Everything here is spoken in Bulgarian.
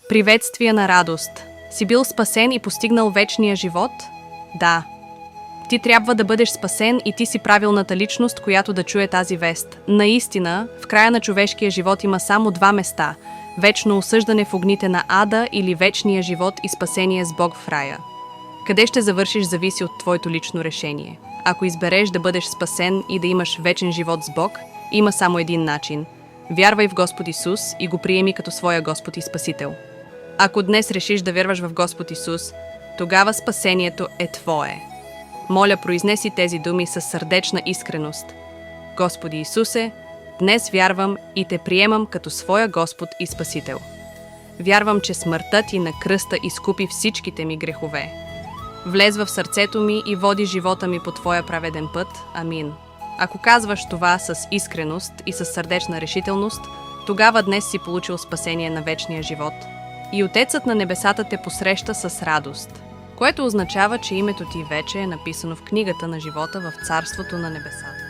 Приветствие на радост. Си бил спасен и постигнал вечния живот? Да. Ти трябва да бъдеш спасен и ти си правилната личност, която да чуе тази вест. Наистина, в края на човешкия живот има само два места – вечно осъждане в огните на ада или вечния живот и спасение с Бог в рая. Къде ще завършиш зависи от твоето лично решение. Ако избереш да бъдеш спасен и да имаш вечен живот с Бог, има само един начин. Вярвай в Господ Исус и го приеми като своя Господ и Спасител. Ако днес решиш да вярваш в Господ Исус, тогава спасението е твое. Моля, произнеси тези думи със сърдечна искреност. Господи Исусе, днес вярвам и те приемам като своя Господ и Спасител. Вярвам, че смъртта ти на кръста изкупи всичките ми грехове. Влез в сърцето ми и води живота ми по твоя праведен път. Амин. Ако казваш това с искреност и с сърдечна решителност, тогава днес си получил спасение на вечния живот. И Отецът на небесата те посреща с радост, което означава, че името ти вече е написано в книгата на живота в Царството на небесата.